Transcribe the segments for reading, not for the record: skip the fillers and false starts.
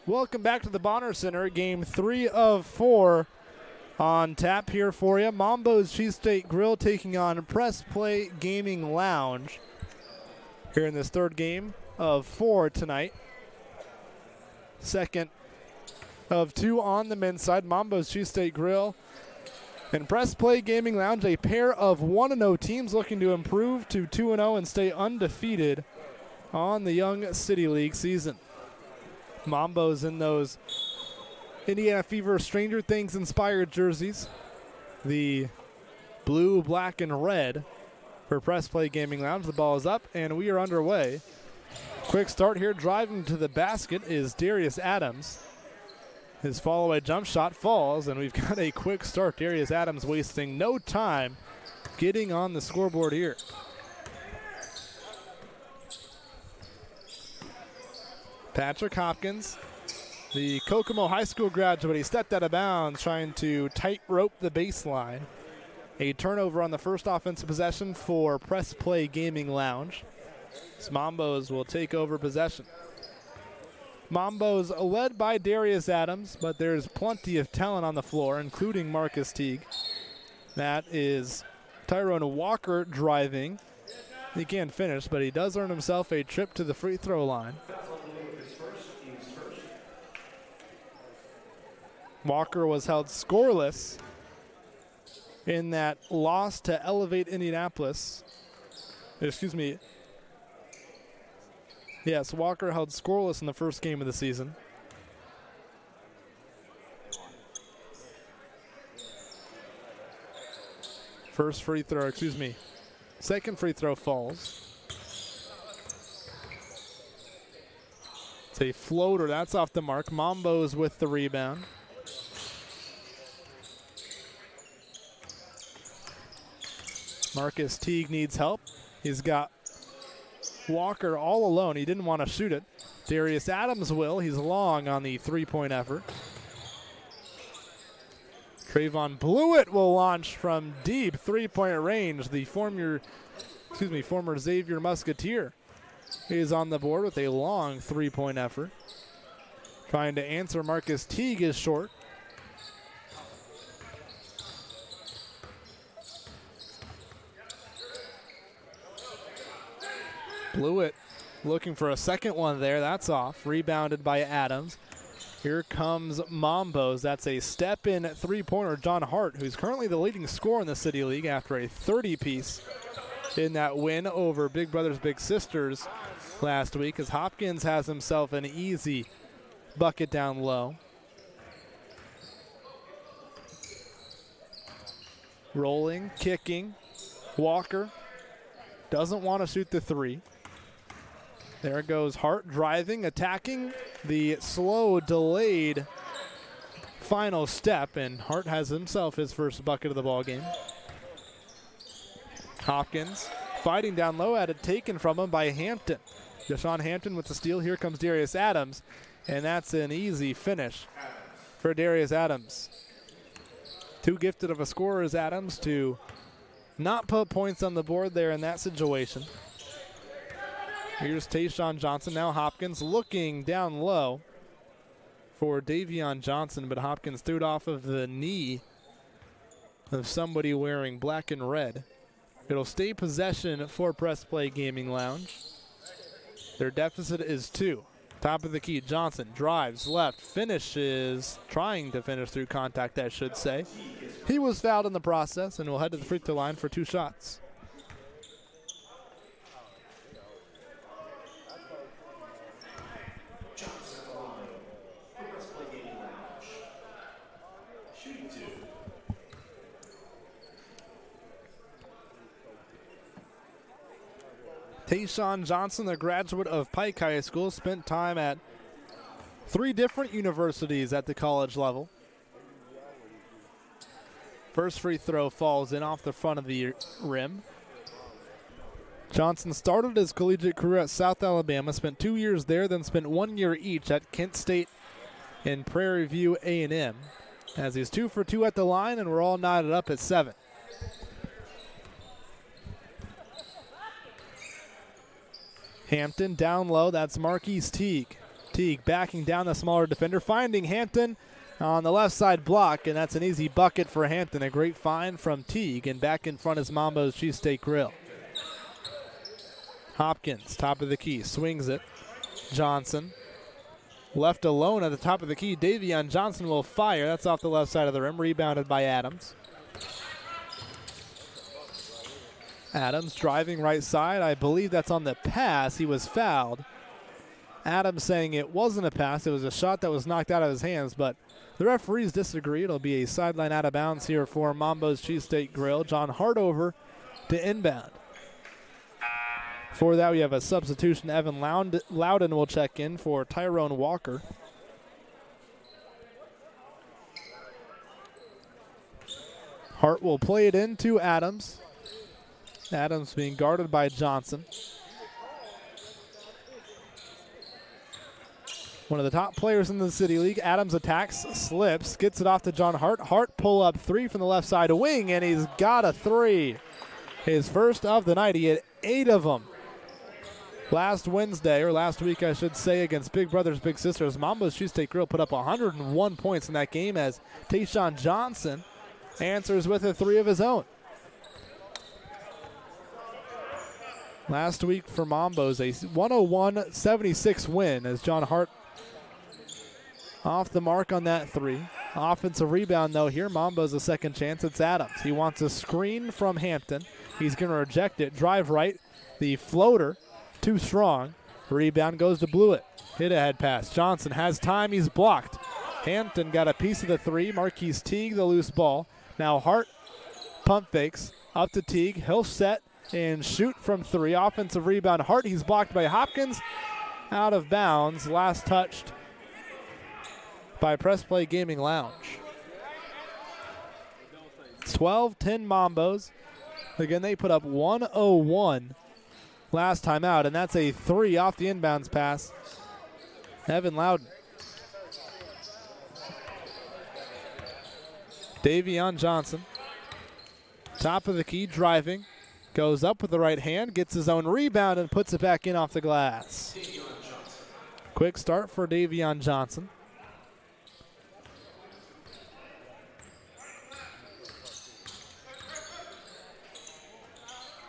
Welcome back to the Bonner Center. Game 3 of 4 on tap here for you. Mambos Cheesesteak Grill taking on Press Play Gaming Lounge here in this third game of 4 tonight. Second of 2 on the men's side. Mambos Cheesesteak Grill and Press Play Gaming Lounge, a pair of 1-0 teams looking to improve to 2-0 and stay undefeated on the Young City League season. Mambos in those Indiana Fever Stranger Things inspired jerseys. The blue, black, and red for Press Play Gaming Lounge. The ball is up, and we are underway. Quick start here. Driving to the basket is Darius Adams. His follow-away jump shot falls, and we've got a quick start. Darius Adams wasting no time getting on the scoreboard here. Patrick Hopkins, the Kokomo High School graduate, he stepped out of bounds trying to tightrope the baseline. A turnover on the first offensive possession for Press Play Gaming Lounge. Mambos will take over possession. Mambos led by Darius Adams, but there's plenty of talent on the floor, including Marcus Teague. That is Tyrone Walker driving. He can't finish, but he does earn himself a trip to the free throw line. Walker was held scoreless in that loss to Elevate Indianapolis. Excuse me. Yes, Walker held scoreless in the first game of the season. Second free throw falls. It's a floater, that's off the mark. Mambos with the rebound. Marcus Teague needs help. He's got Walker all alone. He didn't want to shoot it. Darius Adams will. He's long on the three-point effort. Trayvon Blewett will launch from deep three-point range. The former Xavier Musketeer is on the board with a long three-point effort. Trying to answer Marcus Teague is short. Blewett looking for a second one there. That's off. Rebounded by Adams. Here comes Mambos. That's a step-in three-pointer. John Hart, who's currently the leading scorer in the City League after a 30-piece in that win over Big Brothers Big Sisters last week, as Hopkins has himself an easy bucket down low. Rolling, kicking. Walker doesn't want to shoot the three. There goes Hart driving, attacking the slow, delayed final step, and Hart has himself his first bucket of the ball game. Hopkins fighting down low, had it taken from him by Hampton. Deshaun Hampton with the steal. Here comes Darius Adams, and that's an easy finish for Darius Adams. Too gifted of a scorer is Adams to not put points on the board there in that situation. Here's Tayshawn Johnson. Now Hopkins looking down low for Davion Johnson, but Hopkins threw it off of the knee of somebody wearing black and red. It'll stay possession for Press Play Gaming Lounge. Their deficit is 2. Top of the key, Johnson drives left, finishes, trying to finish through contact, I should say. He was fouled in the process and will head to the free throw line for 2 shots. Tayshawn Johnson, the graduate of Pike High School, spent time at 3 different universities at the college level. First free throw falls in off the front of the rim. Johnson started his collegiate career at South Alabama, spent 2 years there, then spent 1 year each at Kent State and Prairie View A&M. As he's 2 for 2 at the line, and we're all knotted up at 7. Hampton down low, that's Marquise Teague. Teague backing down the smaller defender, finding Hampton on the left side block, and that's an easy bucket for Hampton. A great find from Teague, and back in front is Mambos Cheesesteak Grill. Hopkins, top of the key, swings it. Johnson, left alone at the top of the key. Davion Johnson will fire. That's off the left side of the rim, rebounded by Adams. Adams driving right side. I believe that's on the pass. He was fouled. Adams saying it wasn't a pass. It was a shot that was knocked out of his hands, but the referees disagree. It'll be a sideline out of bounds here for Mambos Cheesesteak Grill. John Hardover to inbound. For that, we have a substitution. Evan Loudon will check in for Tyrone Walker. Hart will play it into Adams. Adams being guarded by Johnson. One of the top players in the City League. Adams attacks, slips, gets it off to John Hart. Hart pull up three from the left side wing, and he's got a three. His first of the night. He had 8 of them. Last Wednesday, or last week I should say, against Big Brothers Big Sisters, Mambos Cheesesteak Grill put up 101 points in that game as Tayshawn Johnson answers with a 3 of his own. Last week for Mambos, a 101-76 win as John Hart off the mark on that 3. Offensive rebound, though, here. Mambos a second chance. It's Adams. He wants a screen from Hampton. He's going to reject it. Drive right. The floater, too strong. Rebound goes to Blewett. Hit ahead pass. Johnson has time. He's blocked. Hampton got a piece of the 3. Marquise Teague, the loose ball. Now Hart pump fakes up to Teague. He'll set and shoot from 3. Offensive rebound. Hart, he's blocked by Hopkins. Out of bounds. Last touched by Press Play Gaming Lounge. 12-10 Mambos. Again, they put up 101 last time out, and that's a 3 off the inbounds pass. Evan Loudon. Davion Johnson. Top of the key, driving. Goes up with the right hand, gets his own rebound, and puts it back in off the glass. Quick start for Davion Johnson.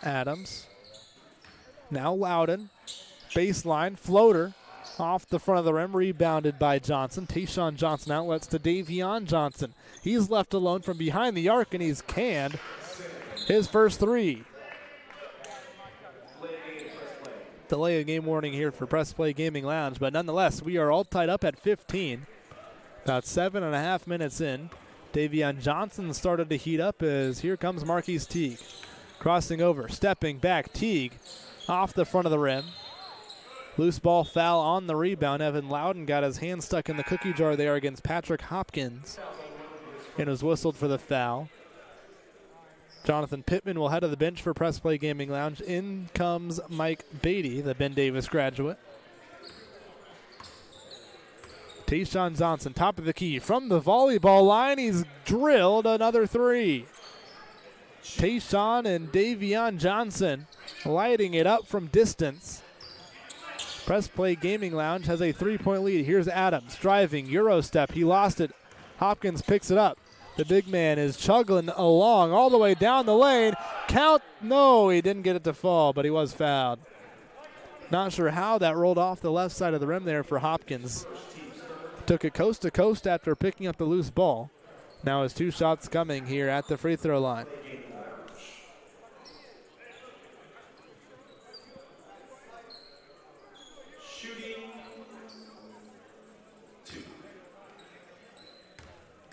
Adams. Now Loudon. Baseline, floater. Off the front of the rim, rebounded by Johnson. Tayshawn Johnson outlets to Davion Johnson. He's left alone from behind the arc, and he's canned his first 3. Delay of game warning here for Press Play Gaming Lounge, but nonetheless, we are all tied up at 15. About 7.5 minutes in. Davion Johnson started to heat up as here comes Marquise Teague. Crossing over, stepping back, Teague off the front of the rim. Loose ball foul on the rebound. Evan Loudon got his hand stuck in the cookie jar there against Patrick Hopkins and was whistled for the foul. Jonathan Pittman will head to the bench for Press Play Gaming Lounge. In comes Mike Beatty, the Ben Davis graduate. Tayshawn Johnson, top of the key. From the volleyball line, he's drilled another 3. Tayshawn and Davion Johnson lighting it up from distance. Press Play Gaming Lounge has a 3-point lead. Here's Adams driving, Euro step. He lost it. Hopkins picks it up. The big man is chugging along all the way down the lane. Count, no, he didn't get it to fall, but he was fouled. Not sure how that rolled off the left side of the rim there for Hopkins. Took it coast to coast after picking up the loose ball. Now his 2 shots coming here at the free throw line.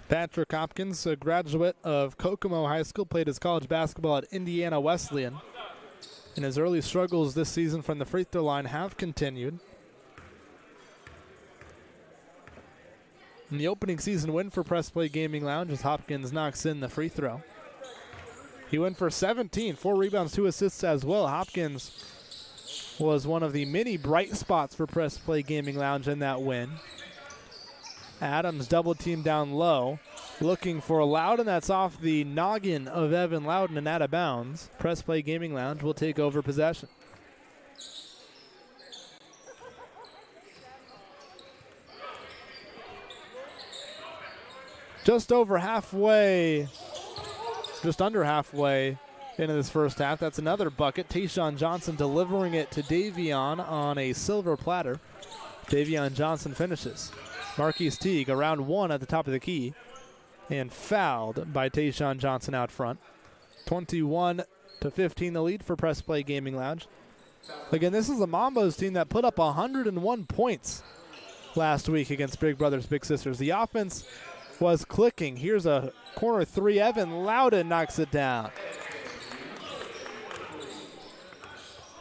Patrick Hopkins, a graduate of Kokomo High School, played his college basketball at Indiana Wesleyan. And his early struggles this season from the free throw line have continued. In the opening season win for Press Play Gaming Lounge as Hopkins knocks in the free throw. He went for 17, 4 rebounds, 2 assists as well. Hopkins was one of the many bright spots for Press Play Gaming Lounge in that win. Adams double team down low, looking for Loudon. That's off the noggin of Evan Loudon and out of bounds. Press Play Gaming Lounge will take over possession. just under halfway into this first half. That's another bucket. Tayshawn Johnson delivering it to Davion on a silver platter. Davion Johnson finishes. Marquise Teague around one at the top of the key and fouled by Tayshawn Johnson out front. 21-15 the lead for Press Play Gaming Lounge. Again, this is a Mambos team that put up 101 points last week against Big Brothers Big Sisters. The offense was clicking. Here's a corner three. Evan Loudon knocks it down.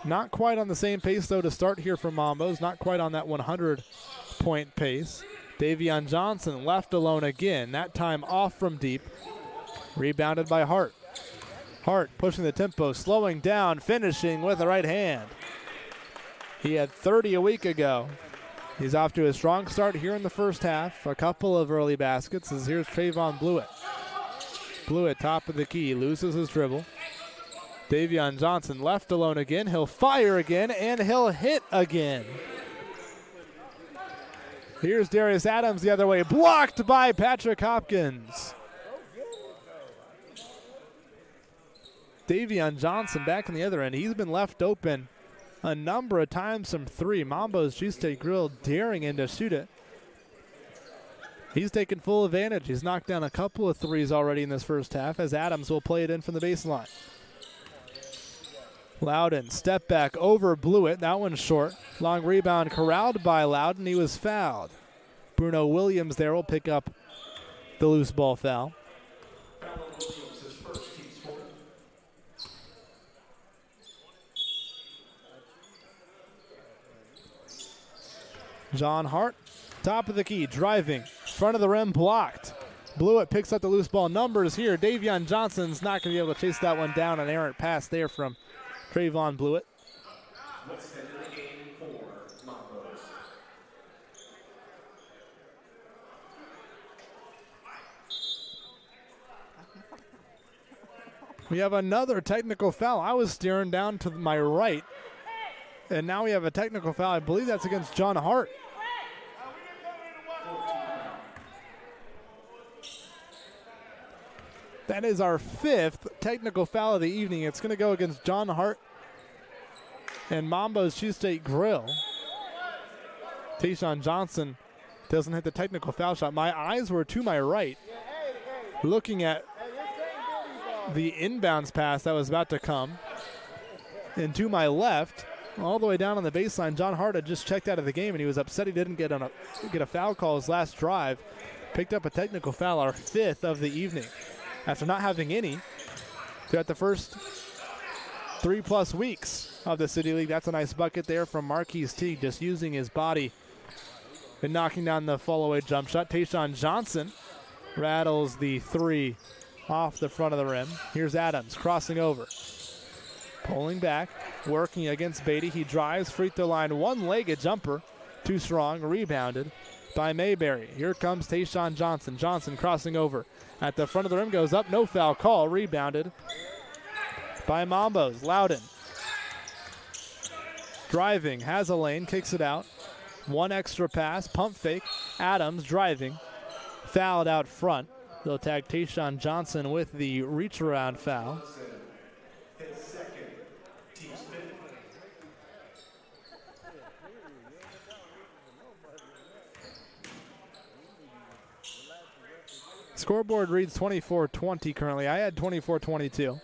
Not quite on the same pace, though, to start here for Mambos. Not quite on that 100-point pace. Davion Johnson left alone again, that time off from deep. Rebounded by Hart. Hart pushing the tempo, slowing down, finishing with the right hand. He had 30 a week ago. He's off to a strong start here in the first half. A couple of early baskets as here's Trayvon Blewett. Blewett, top of the key, loses his dribble. Davion Johnson left alone again. He'll fire again, and he'll hit again. Here's Darius Adams the other way, blocked by Patrick Hopkins. Davion Johnson back on the other end. He's been left open a number of times from three. Mambos Cheesesteak Grill daring him to shoot it. He's taken full advantage. He's knocked down a couple of threes already in this first half as Adams will play it in from the baseline. Loudon, step back over Blewett. That one's short. Long rebound corralled by Loudon. He was fouled. Bruno Williams there will pick up the loose ball foul. John Hart, top of the key, driving, front of the rim, blocked. Blewett picks up the loose ball. Numbers here. Davion Johnson's not going to be able to chase that one down. An errant pass there from Trayvon Blewett. We have another technical foul. I was staring down to my right, and now we have a technical foul. I believe that's against John Hart. That is our fifth technical foul of the evening. It's going to go against John Hart and Mambos Cheesesteak Grill. Tayshawn Johnson doesn't hit the technical foul shot. My eyes were to my right, looking at the inbounds pass that was about to come. And to my left, all the way down on the baseline, John Hart had just checked out of the game, and he was upset he didn't get a foul call his last drive. Picked up a technical foul, our fifth of the evening. After not having any throughout the first 3+ weeks of the City League. That's a nice bucket there from Marquise Teague, just using his body and knocking down the fall-away jump shot. Tayshawn Johnson rattles the three off the front of the rim. Here's Adams crossing over. Pulling back, working against Beatty. He drives, free throw line, one-legged jumper. Too strong, rebounded by Mayberry. Here comes Tayshawn Johnson. Johnson crossing over. At the front of the rim, goes up, no foul call. Rebounded by Mambos. Loudon driving, has a lane, kicks it out. One extra pass, pump fake. Adams driving, fouled out front. They'll tag Tayshawn Johnson with the reach around foul. Scoreboard reads 24-20 currently. I had 24-22.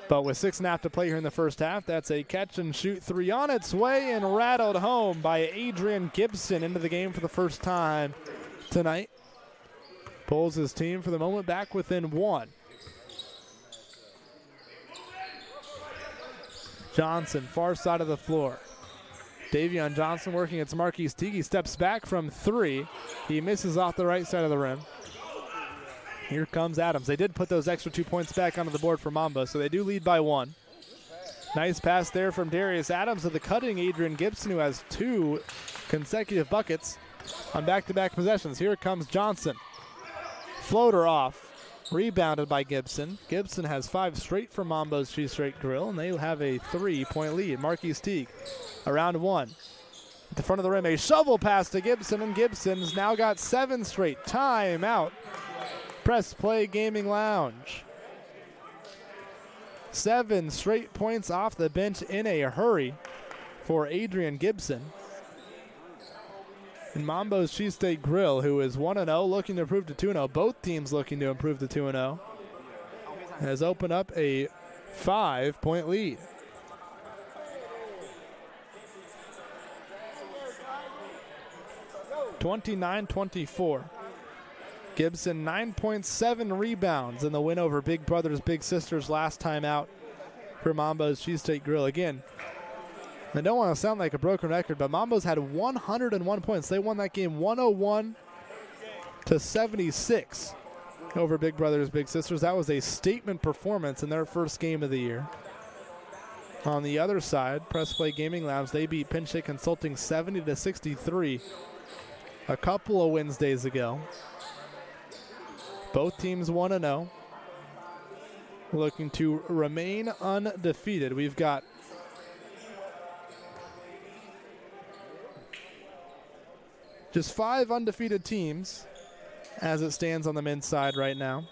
But with 6.5 to play here in the first half, that's a catch and shoot three on its way and rattled home by Adrian Gibson into the game for the first time tonight. Pulls his team for the moment back within one. Johnson, far side of the floor. Davion Johnson working against Marquise Teague. He steps back from three. He misses off the right side of the rim. Here comes Adams. They did put those extra 2 points back onto the board for Mamba, so they do lead by one. Nice pass there from Darius Adams to the cutting Adrian Gibson, who has 2 consecutive buckets on back-to-back possessions. Here comes Johnson. Floater off. Rebounded by Gibson. Gibson has 5 straight for Mambos Cheesesteak Grill, and they have a 3-point lead. Marquise Teague around one. the front of the rim, a shovel pass to Gibson, and Gibson's now got 7 straight. Timeout. Press Play Gaming Lounge. 7 straight points off the bench in a hurry for Adrian Gibson. And Mambos Cheesesteak Grill, who is 1-0, looking to improve to 2-0. Both teams looking to improve to 2-0. Has opened up a 5-point lead. (29-24). Gibson 9.7 rebounds in the win over Big Brothers Big Sisters last time out for Mambos Cheesesteak Grill. Again, I don't want to sound like a broken record, but Mambos had 101 points. They won that game 101-76 over Big Brothers Big Sisters. That was a statement performance in their first game of the year. On the other side, Press Play Gaming Lounge, they beat Pinchik Consulting 70-63 a couple of Wednesdays ago. Both teams 1-0, looking to remain undefeated. We've got just 5 undefeated teams as it stands on the men's side right now.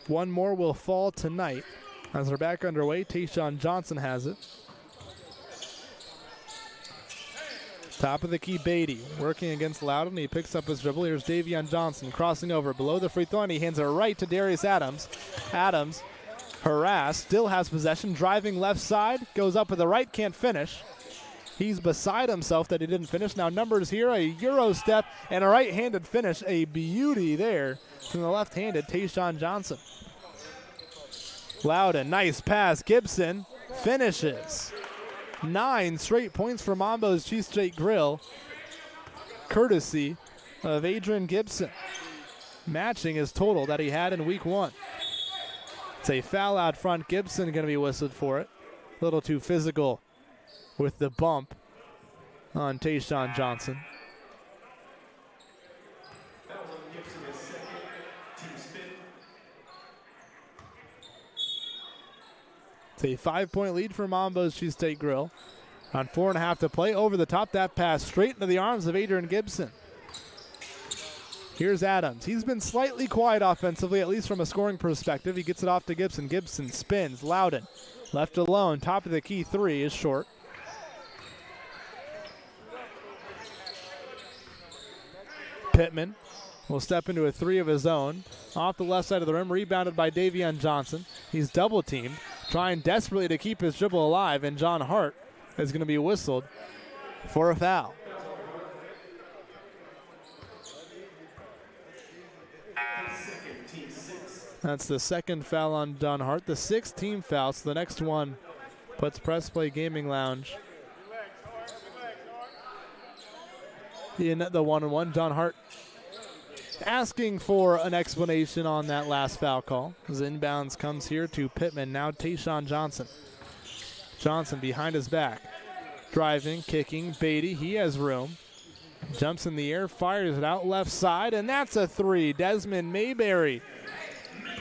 One more will fall tonight. As we're back underway, Tayshawn Johnson has it. Top of the key, Beatty working against Loudon. He picks up his dribble. Here's Davion Johnson crossing over below the free throw, and he hands it right to Darius Adams. Adams, harassed, still has possession, driving left side, goes up with the right, can't finish. He's beside himself that he didn't finish. Now numbers here, a Euro step and a right-handed finish. A beauty there from the left-handed Tayshawn Johnson. Loudon, nice pass. Gibson finishes. 9 straight points for Mambos Cheesesteak Grill, courtesy of Adrian Gibson, matching his total that he had in week 1. It's a foul out front. Gibson going to be whistled for it. A little too physical with the bump on Tayshawn Johnson. It's a 5-point lead for Mambos Cheesesteak Grill. On 4.5 to play, over the top, that pass straight into the arms of Adrian Gibson. Here's Adams. He's been slightly quiet offensively, at least from a scoring perspective. He gets it off to Gibson. Gibson spins. Loudon left alone. Top of the key, 3 is short. Pittman will step into a 3 of his own. Off the left side of the rim, rebounded by Davion Johnson. He's double-teamed, trying desperately to keep his dribble alive, and John Hart is going to be whistled for a foul. That's the second foul on John Hart, the 6th team foul, so the next one puts Press Play Gaming Lounge in the 1-1. John Hart asking for an explanation on that last foul call. As inbounds comes here to Pittman. Now Tayshawn Johnson. Johnson behind his back. Driving, kicking, Beatty. He has room. Jumps in the air, fires it out left side, and that's a 3. Desmond Mayberry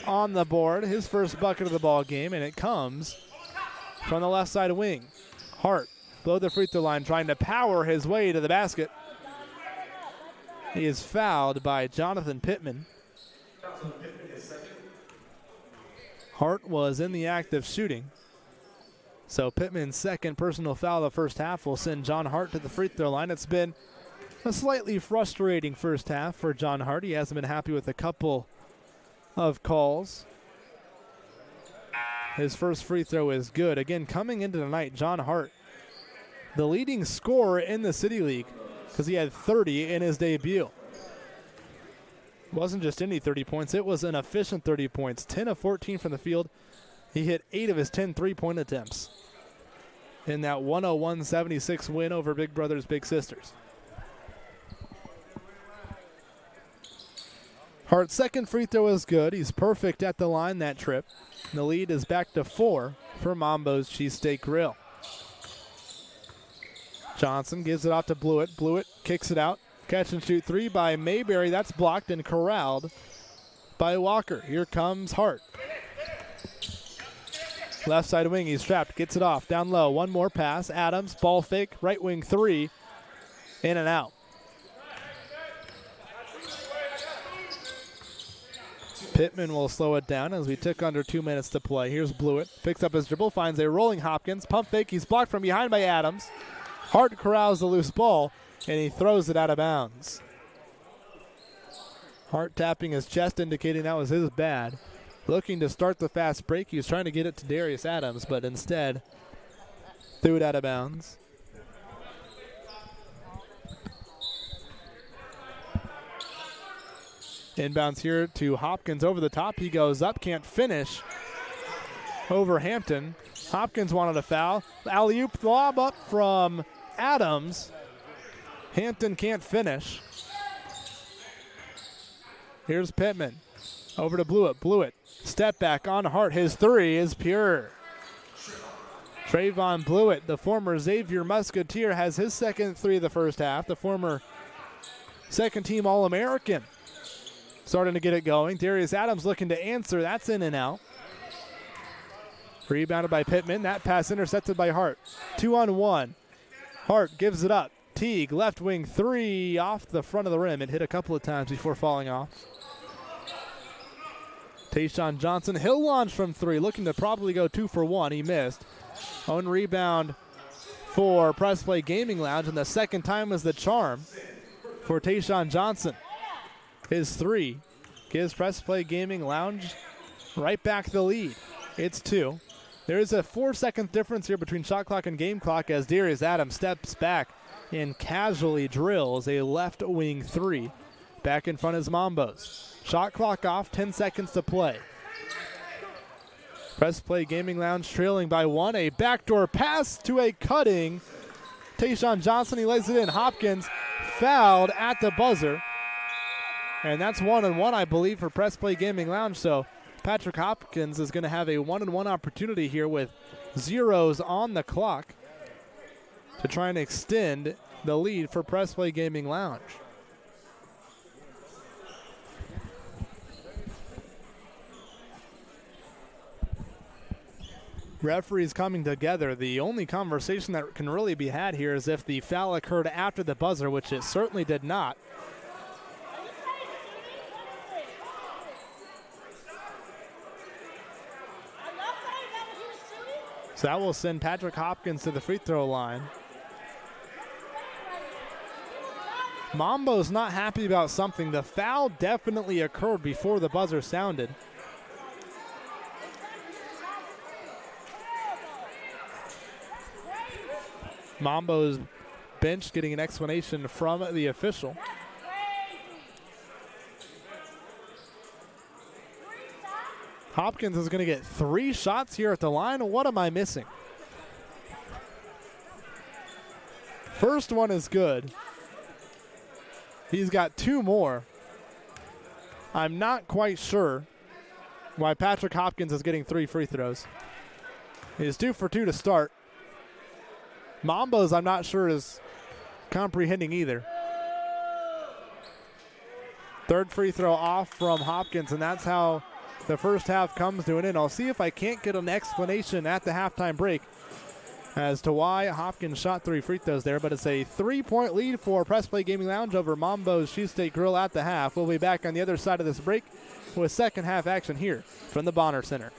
on the board. His first bucket of the ball game, and it comes from the left side wing. Hart below the free throw line, trying to power his way to the basket. He is fouled by Jonathan Pittman. Hart was in the act of shooting. So Pittman's second personal foul of the first half will send John Hart to the free throw line. It's been a slightly frustrating first half for John Hart. He hasn't been happy with a couple of calls. His first free throw is good. Again, coming into tonight, John Hart, the leading scorer in the City League, because he had 30 in his debut. It wasn't just any 30 points. It was an efficient 30 points. 10 of 14 from the field. He hit 8 of his 10 three-point attempts in that 101-76 win over Big Brothers Big Sisters. Hart's second free throw is good. He's perfect at the line that trip. The lead is back to 4 for Mambos Cheesesteak Grill. Johnson gives it off to Blewett. Blewett kicks it out. Catch and shoot 3 by Mayberry. That's blocked and corralled by Walker. Here comes Hart. Left side wing, he's trapped, gets it off, down low. One more pass, Adams, ball fake, right wing three, in and out. Pittman will slow it down as we took under 2 minutes to play. Here's Blewett, picks up his dribble, finds a rolling Hopkins, pump fake, he's blocked from behind by Adams. Hart corrals the loose ball, and he throws it out of bounds. Hart tapping his chest, indicating that was his bad. Looking to start the fast break. He was trying to get it to Darius Adams, but instead threw it out of bounds. Inbounds here to Hopkins over the top. He goes up, can't finish over Hampton. Hopkins wanted a foul. Alley-oop lob up from Adams. Hampton can't finish. Here's Pittman. Over to Blewett. Blewett, step back on Hart. His three is pure. Trayvon Blewett, the former Xavier Musketeer, has his second three of the first half. The former second-team All-American starting to get it going. Darius Adams looking to answer. That's in and out. Rebounded by Pittman. That pass intercepted by Hart. 2-on-1. Hart gives it up. Teague, left wing three off the front of the rim. It hit a couple of times before falling off. Tayshawn Johnson, he'll launch from three, looking to probably go 2 for 1. He missed. Own rebound for Press Play Gaming Lounge, and the second time was the charm for Tayshawn Johnson. His three gives Press Play Gaming Lounge right back the lead. It's 2. There is a 4-second difference here between shot clock and game clock as Darius Adams steps back and casually drills a left wing three. Back in front is Mambos. Shot clock off, 10 seconds to play. Press Play Gaming Lounge trailing by 1. A backdoor pass to a cutting Tayshawn Johnson. He lays it in. Hopkins fouled at the buzzer. And that's 1-on-1, I believe, for Press Play Gaming Lounge. So Patrick Hopkins is going to have a 1-on-1 opportunity here with zeros on the clock to try and extend the lead for Press Play Gaming Lounge. Referees coming together. The only conversation that can really be had here is if the foul occurred after the buzzer, which it certainly did not. So that will send Patrick Hopkins to the free throw line. Mambo's not happy about something. The foul definitely occurred before the buzzer sounded. Mambo's bench getting an explanation from the official. Hopkins is going to get 3 shots here at the line. What am I missing? First one is good. He's got 2 more. I'm not quite sure why Patrick Hopkins is getting 3 free throws. He's 2 for 2 to start. Mambos, I'm not sure, is comprehending either. Third free throw off from Hopkins, and that's how the first half comes to an end. I'll see if I can't get an explanation at the halftime break as to why Hopkins shot 3 free throws there, but it's a 3-point lead for Press Play Gaming Lounge over Mambos Cheesesteak Grill at the half. We'll be back on the other side of this break with second half action here from the Bonner Center.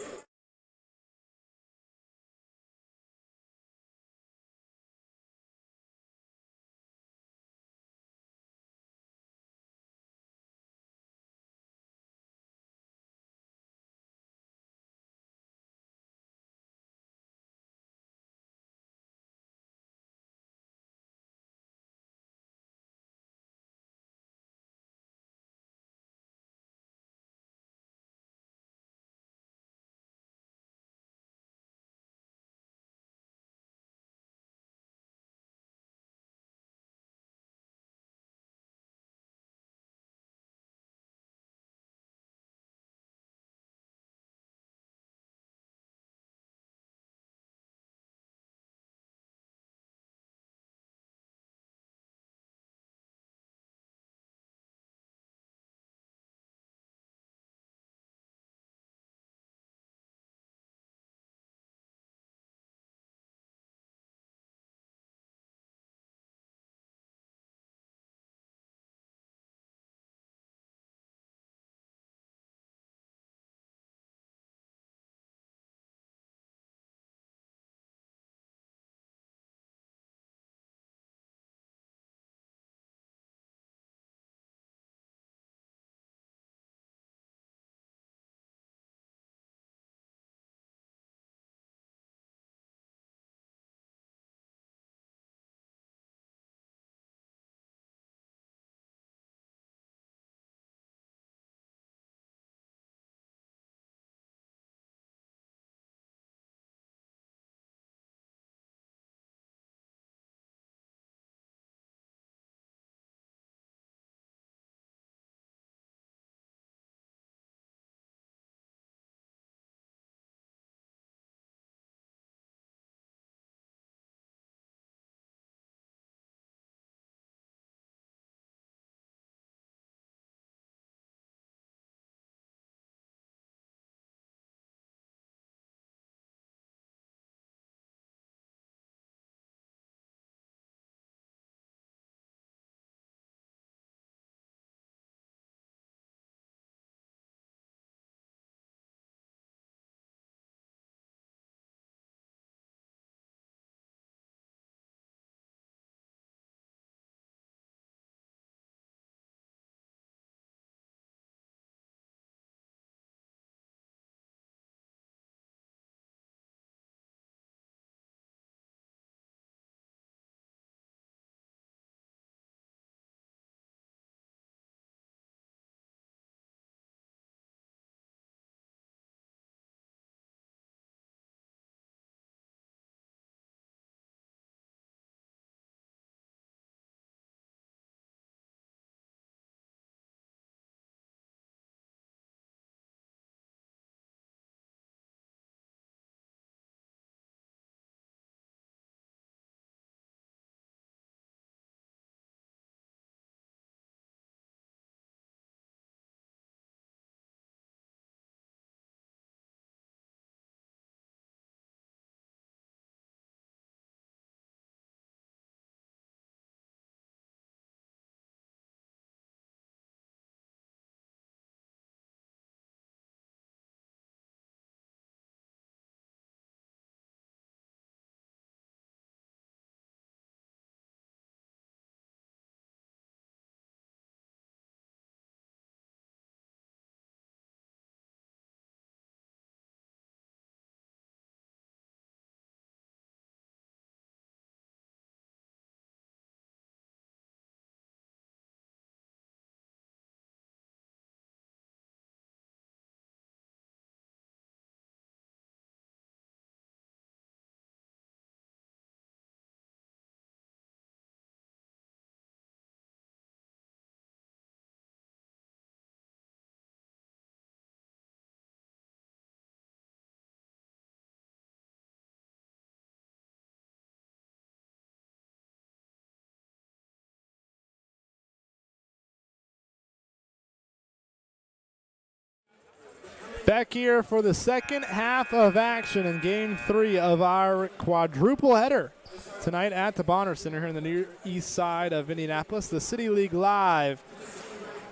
Back here for the second half of action in Game 3 of our quadruple header tonight at the Bonner Center here in the near east side of Indianapolis. The City League Live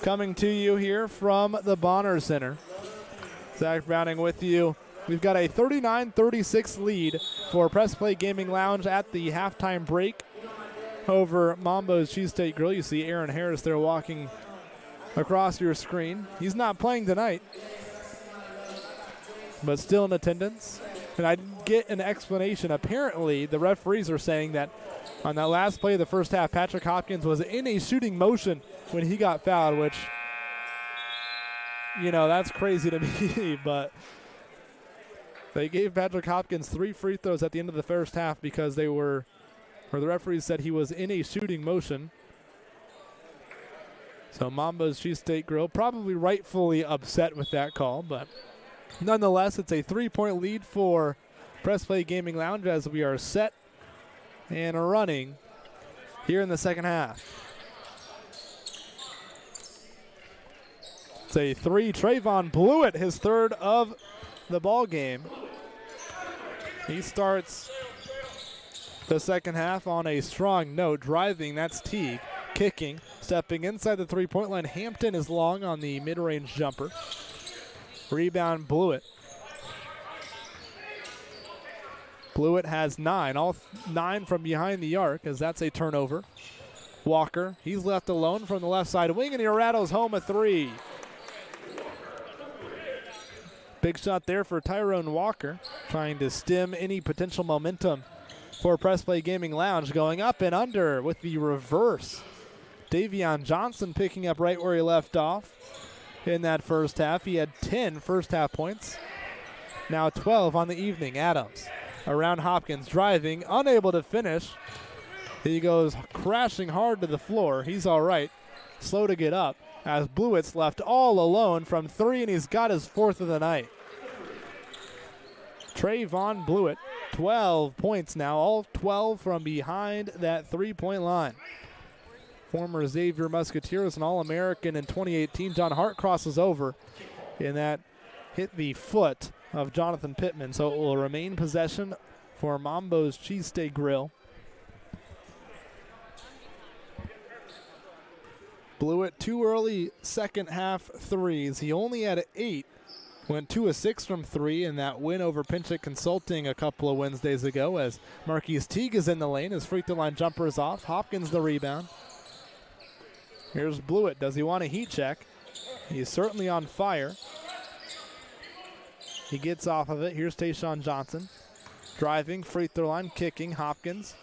coming to you here from the Bonner Center. Zach Browning with you. We've got a 39-36 lead for Press Play Gaming Lounge at the halftime break over Mambos Cheesesteak Grill. You see Aaron Harris there walking across your screen. He's not playing tonight, but still in attendance. And I didn't get an explanation. Apparently, the referees are saying that on that last play of the first half, Patrick Hopkins was in a shooting motion when he got fouled, which, you know, that's crazy to me. But they gave Patrick Hopkins 3 free throws at the end of the first half because the referees said he was in a shooting motion. So Mambos Cheesesteak Grill probably rightfully upset with that call, but nonetheless, it's a 3-point lead for Press Play Gaming Lounge as we are set and running here in the second half. It's a 3. Trayvon Blewett, his 3rd of the ball game. He starts the second half on a strong note. Driving, that's Teague. Kicking, stepping inside the 3-point line. Hampton is long on the mid-range jumper. Rebound, Blewett. Blewett has 9, all 9 from behind the arc, as that's a turnover. Walker, he's left alone from the left side wing, and he rattles home a 3. Big shot there for Tyrone Walker, trying to stem any potential momentum for Press Play Gaming Lounge. Going up and under with the reverse. Davion Johnson picking up right where he left off in that first half. He had 10 first half points, now 12 on the evening. Adams around Hopkins, driving, unable to finish. He goes crashing hard to the floor. He's all right, slow to get up, as Blewett's left all alone from 3, and he's got his 4th of the night. Trayvon Blewett, 12 points now, all 12 from behind that 3-point line. Former Xavier Musketeers, an All-American in 2018. John Hart crosses over, and that hit the foot of Jonathan Pittman, so it will remain possession for Mambos Cheesesteak Grill. Blewett, 2 early second half threes. He only had 8. Went 2 of 6 from 3 in that win over Pinchik Consulting a couple of Wednesdays ago, as Marquise Teague is in the lane. His free throw line jumper is off. Hopkins the rebound. Here's Blewett. Does he want a heat check? He's certainly on fire. He gets off of it. Here's Tayshawn Johnson. Driving, free throw line, kicking. Hopkins.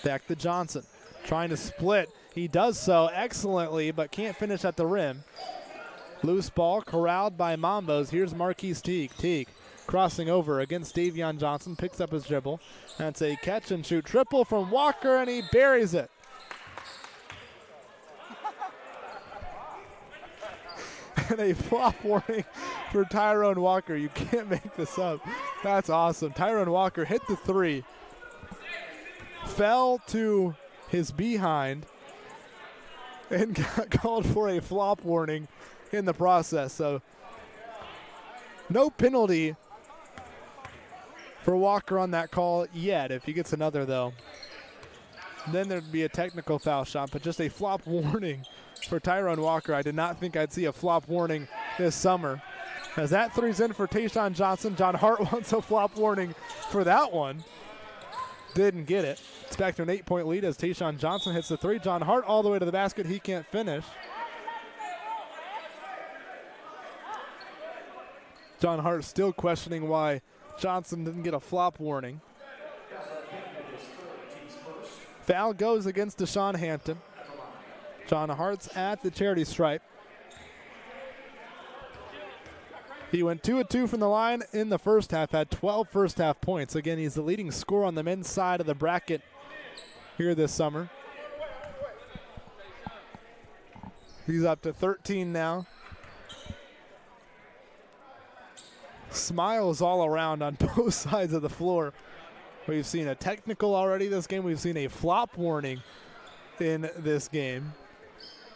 Back to Johnson. Trying to split. He does so excellently, but can't finish at the rim. Loose ball corralled by Mambos. Here's Marquise Teague. Teague crossing over against Davion Johnson. Picks up his dribble. That's a catch and shoot triple from Walker, and he buries it. And a flop warning for Tyrone Walker. You can't make this up. That's awesome. Tyrone Walker hit the 3. Fell to his behind and got called for a flop warning in the process. So no penalty for Walker on that call yet. If he gets another, though, then there'd be a technical foul shot, but just a flop warning for Tyrone Walker. I did not think I'd see a flop warning this summer. As that 3's in for Tayshawn Johnson. John Hart wants a flop warning for that one. Didn't get it. It's back to an 8-point lead as Tayshawn Johnson hits the 3. John Hart all the way to the basket. He can't finish. John Hart still questioning why Johnson didn't get a flop warning. Foul goes against Deshaun Hampton. John Hart's at the charity stripe. He went 2 of 2 from the line in the first half, had 12 first half points. Again, he's the leading scorer on the men's side of the bracket here this summer. He's up to 13 now. Smiles all around on both sides of the floor. We've seen a technical already this game. We've seen a flop warning in this game.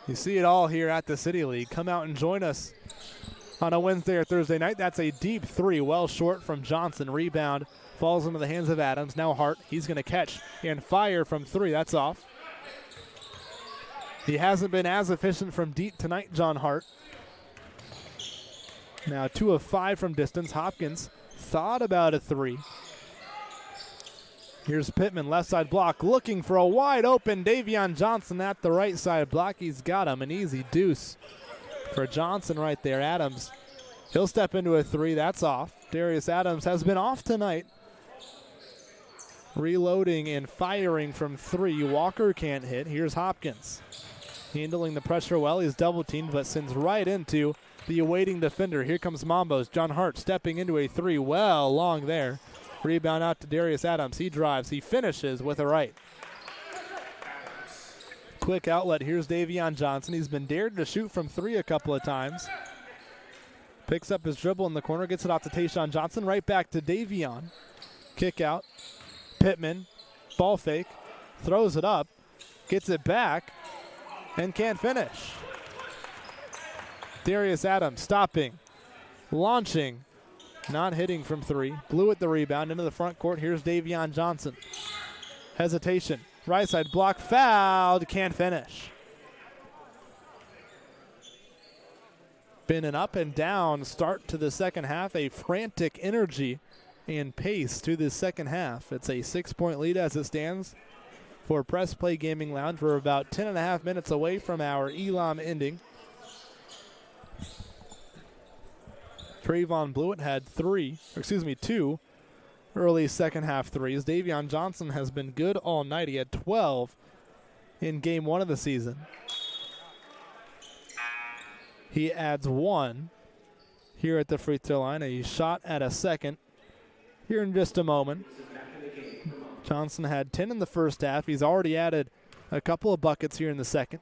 You see it all here at the City League. Come out and join us on a Wednesday or Thursday night. That's a deep three, well short from Johnson. Rebound falls into the hands of Adams. Now Hart, he's going to catch and fire from three. That's off. He hasn't been as efficient from deep tonight, John Hart. Now 2 of 5 from distance. Hopkins thought about a three. Here's Pittman, left side block, looking for a wide open Davion Johnson at the right side block. He's got him, an easy deuce for Johnson right there. Adams, he'll step into a three. That's off. Darius Adams has been off tonight. Reloading and firing from three. Walker can't hit. Here's Hopkins. Handling the pressure well. He's double teamed, but sends right into the awaiting defender. Here comes Mambos. John Hart stepping into a three. Well, long there. Rebound out to Darius Adams. He drives. He finishes with a right. Quick outlet. Here's Davion Johnson. He's been dared to shoot from three a couple of times. Picks up his dribble in the corner. Gets it off to Tayshaun Johnson. Right back to Davion. Kick out. Pittman. Ball fake. Throws it up. Gets it back. And can't finish. Darius Adams stopping. Launching. Not hitting from three. Blew at the rebound into the front court. Here's Davion Johnson. Hesitation. Right side block. Fouled. Can't finish. Been an up and down start to the second half. A frantic energy and pace to the second half. It's a 6-point lead as it stands for Press Play Gaming Lounge. We're about 10.5 minutes away from our Elam ending. Trayvon Blewett had two early second half threes. Davion Johnson has been good all night. He had 12 in game 1 of the season. He adds 1 here at the free throw line. A shot at a second here in just a moment. Johnson had 10 in the first half. He's already added a couple of buckets here in the second.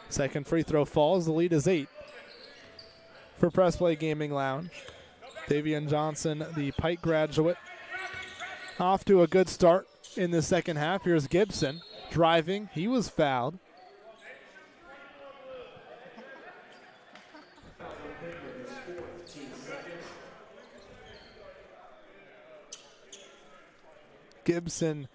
Second free throw falls. The lead is 8 for Press Play Gaming Lounge. Davion Johnson, the Pike graduate, off to a good start in the second half. Here's Gibson driving. He was fouled. Gibson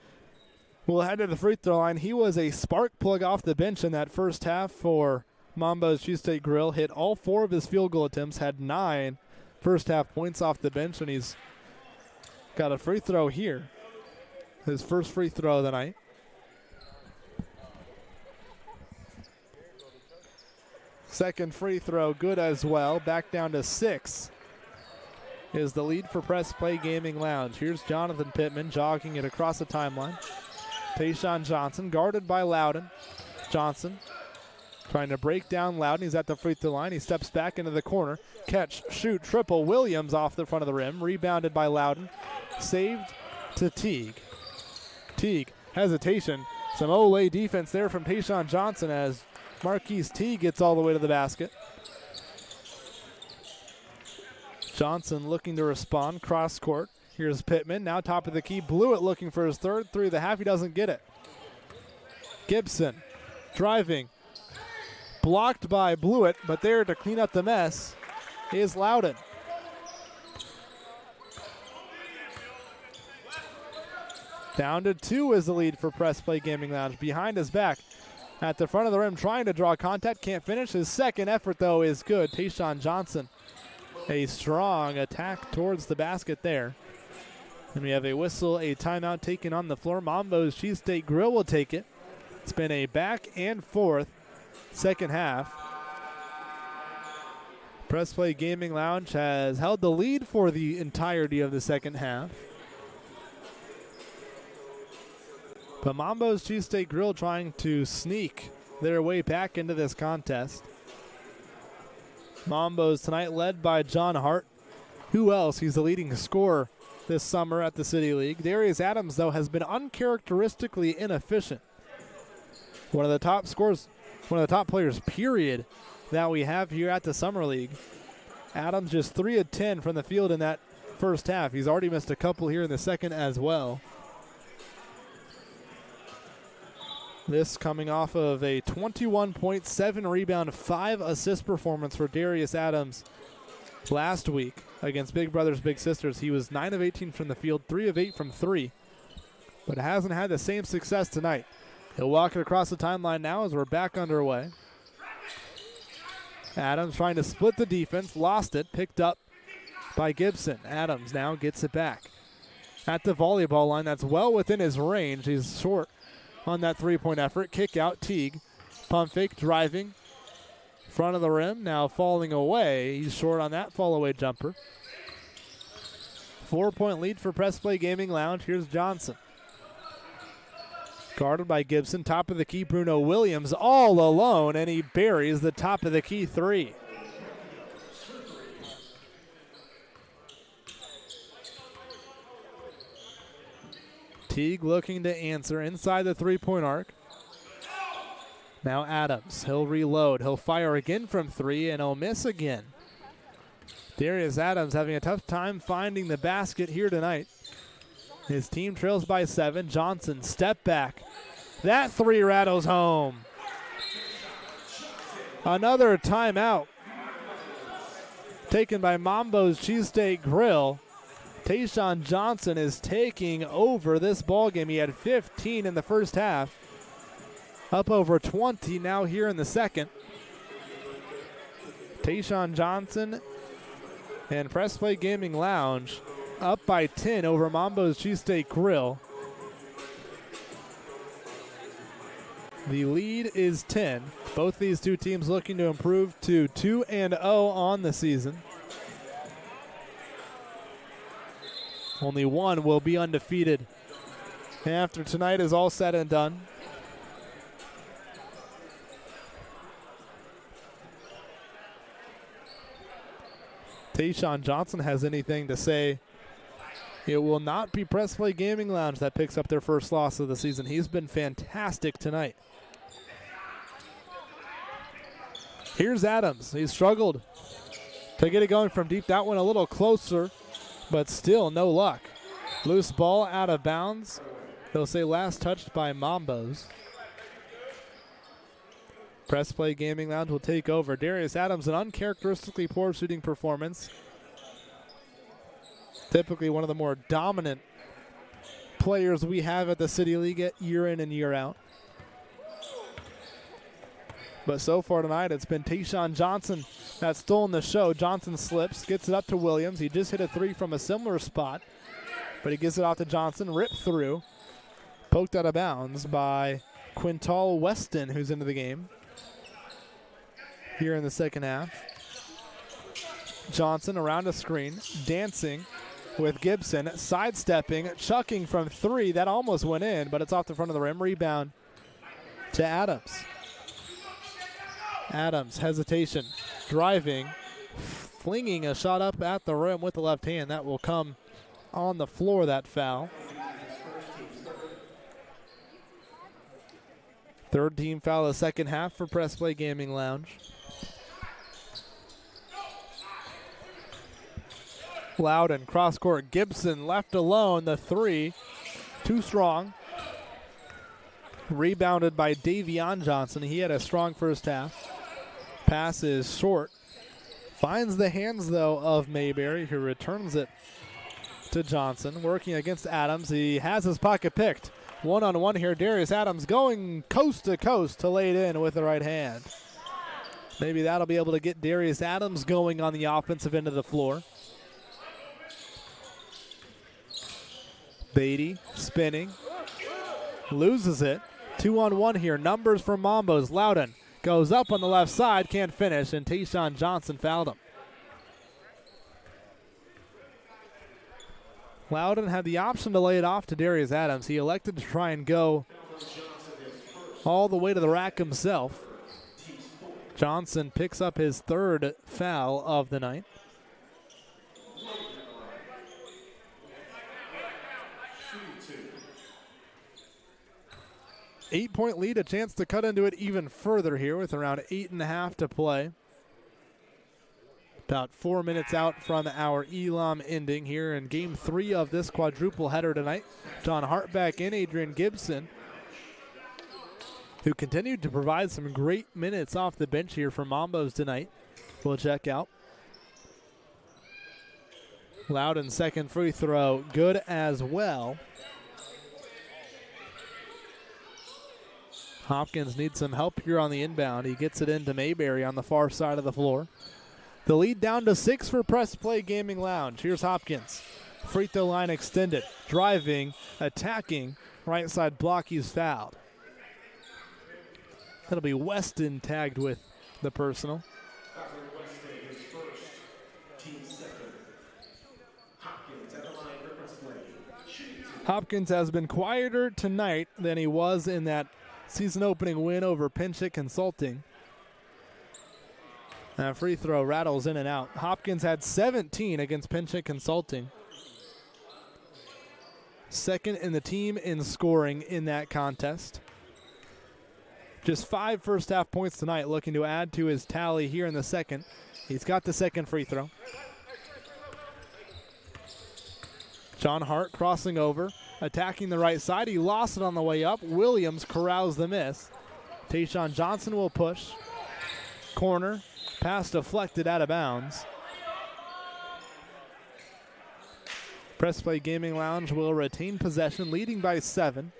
will head to the free throw line. He was a spark plug off the bench in that first half for Mambos Cheesesteak Grill. Hit all 4 of his field goal attempts, had 9 first half points off the bench, and he's got a free throw here. His first free throw of the night. Second free throw good as well. Back down to 6 is the lead for Press Play Gaming Lounge. Here's Jonathan Pittman jogging it across the timeline. Tayshaun Johnson guarded by Loudon. Johnson trying to break down Loudon. He's at the free throw line. He steps back into the corner. Catch, shoot, triple. Williams off the front of the rim. Rebounded by Loudon. Saved to Teague. Teague, hesitation. Some Olay defense there from Tayshaun Johnson as Marquise Teague gets all the way to the basket. Johnson looking to respond. Cross court. Here's Pittman. Now top of the key. Blewett looking for his third three of the half. He doesn't get it. Gibson driving. Blocked by Blewett, but there to clean up the mess is Loudon. Down to 2 is the lead for Press Play Gaming Lounge. Behind his back at the front of the rim, trying to draw contact. Can't finish. His second effort, though, is good. Tayshaun Johnson. A strong attack towards the basket there. And we have a whistle, a timeout taken on the floor. Mambos Cheesesteak Grill will take it. It's been a back and forth second half. Press Play Gaming Lounge has held the lead for the entirety of the second half. But Mambos Cheesesteak Grill trying to sneak their way back into this contest. Mambos tonight led by John Hart. Who else? He's the leading scorer this summer at the City League. Darius Adams, though, has been uncharacteristically inefficient. One of the top scorers, one of the top players, period, that we have here at the Summer League. Adams just 3 of 10 from the field in that first half. He's already missed a couple here in the second as well. This coming off of a 21.7 rebound, 5 assist performance for Darius Adams last week against Big Brothers Big Sisters. He was 9 of 18 from the field, 3 of 8 from 3, but hasn't had the same success tonight. He'll walk it across the timeline now as we're back underway. Adams trying to split the defense, lost it, picked up by Gibson. Adams now gets it back at the volleyball line. That's well within his range. He's short on that three-point effort. Kick out, Teague. Pump fake, driving. Front of the rim, now falling away. He's short on that fall-away jumper. 4-point lead for Press Play Gaming Lounge. Here's Johnson. Guarded by Gibson. Top of the key, Bruno Williams all alone, and he buries the top of the key three. Teague looking to answer inside the three-point arc. Now Adams, he'll reload. He'll fire again from 3, and he'll miss again. Darius Adams having a tough time finding the basket here tonight. His team trails by 7. Johnson, step back. That 3 rattles home. Another timeout taken by Mambos Cheesesteak Grill. Tayshawn Johnson is taking over this ball game. He had 15 in the first half, up over 20 now here in the second. Tayshawn Johnson and Press Play Gaming Lounge up by 10 over Mambos Cheesesteak Grill. The lead is 10. Both these two teams looking to improve to 2-0 on the season. Only one will be undefeated after tonight is all said and done. Tayshawn Johnson has anything to say. It will not be Press Play Gaming Lounge that picks up their first loss of the season. He's been fantastic tonight. Here's Adams. He struggled to get it going from deep. That one a little closer, but still no luck. Loose ball out of bounds. They'll say last touched by Mambos. Press Play Gaming Lounge will take over. Darius Adams, an uncharacteristically poor shooting performance. Typically one of the more dominant players we have at the City League year in and year out. But so far tonight, it's been Tayshawn Johnson that's stolen the show. Johnson slips, gets it up to Williams. He just hit a 3 from a similar spot, but he gets it off to Johnson, ripped through, poked out of bounds by Quintal Weston, who's into the game here in the second half. Johnson around a screen, dancing with Gibson, sidestepping, chucking from 3. That almost went in, but it's off the front of the rim. Rebound to Adams. Adams, hesitation, driving, flinging a shot up at the rim with the left hand. That will come on the floor, that foul. Third team foul of the second half for Press Play Gaming Lounge. Loudon, cross court, Gibson left alone, the 3, too strong. Rebounded by Davion Johnson. He had a strong first half. Pass is short. Finds the hands, though, of Mayberry, who returns it to Johnson. Working against Adams. He has his pocket picked. One-on-one here. Darius Adams going coast to coast to lay it in with the right hand. Maybe that'll be able to get Darius Adams going on the offensive end of the floor. Beatty spinning. Loses it. 2-on-1 here. Numbers for Mambos. Loudon goes up on the left side, can't finish, and Tayshawn Johnson fouled him. Loudon had the option to lay it off to Darius Adams. He elected to try and go all the way to the rack himself. Johnson picks up his 3rd foul of the night. Eight-point lead, a chance to cut into it even further here with around 8.5 to play. About 4 minutes out from our Elam ending here in Game 3 of this quadruple header tonight. John Hartbeck and Adrian Gibson who continued to provide some great minutes off the bench here for Mambos tonight. We'll check out. Loudon's second free throw, good as well. Hopkins needs some help here on the inbound. He gets it into Mayberry on the far side of the floor. The lead down to 6 for Press Play Gaming Lounge. Here's Hopkins. Free throw line extended. Driving, attacking. Right side block, he's fouled. That'll be Weston tagged with the personal. Hopkins has been quieter tonight than he was in that season opening win over Pinchik Consulting. That free throw rattles in and out. Hopkins had 17 against Pinchik Consulting. Second in the team in scoring in that contest. Just 5 first half points tonight, looking to add to his tally here in the second. He's got the second free throw. John Hart crossing over, attacking the right side. He lost it on the way up. Williams corrals the miss. Tayshawn Johnson will push. Corner, pass deflected out of bounds. Press Play Gaming Lounge will retain possession, leading by 7.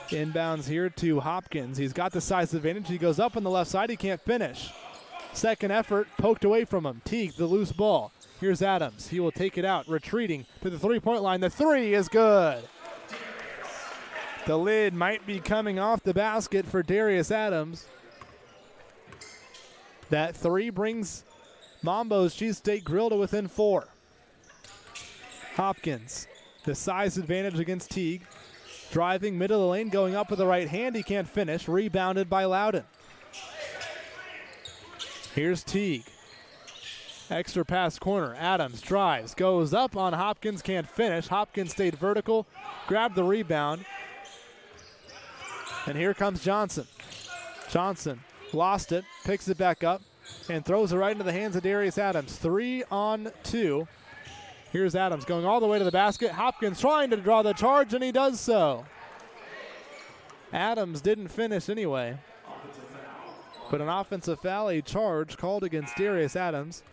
Inbounds here to Hopkins. He's got the size advantage. He goes up on the left side. He can't finish. Second effort, poked away from him. Teague, the loose ball. Here's Adams. He will take it out, retreating to the three-point line. The three is good. The lid might be coming off the basket for Darius Adams. That three brings Mambos Cheesesteak Grill to within 4. Hopkins, the size advantage against Teague. Driving middle of the lane, going up with the right hand. He can't finish. Rebounded by Loudon. Here's Teague. Extra pass corner. Adams drives, goes up on Hopkins, can't finish. Hopkins stayed vertical, grabbed the rebound. And here comes Johnson. Johnson lost it, picks it back up, and throws it right into the hands of Darius Adams. 3 on 2. Here's Adams going all the way to the basket. Hopkins trying to draw the charge, and he does so. Adams didn't finish anyway. But an offensive foul, a charge called against Darius Adams.